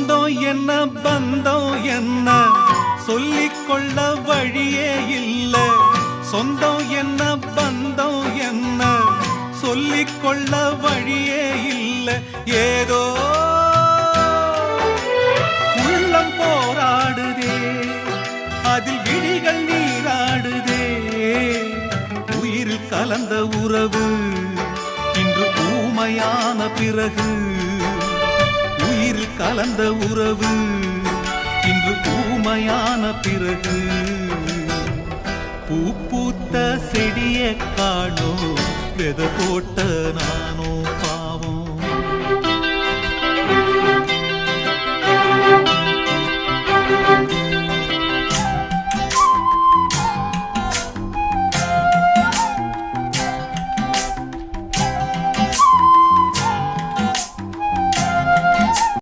சொந்தம் என்ன பந்தம் என்ன சொல்லிக்கொள்ள வழியே இல்ல. சொந்தம் என்ன பந்தம் என்ன சொல்லிக்கொள்ள வழியே இல்ல. ஏதோ உள்ளம் போராடுதே, அதில் விழிகள் நீராடுதே. உயிரில் கலந்த உறவு இன்று ஊமையான பிறகு, உயிரில் கலந்த உறவு இன்று ஊமையான பிறகு. பூ பூத்த செடியை காணோ, விதை போட்ட நானோ.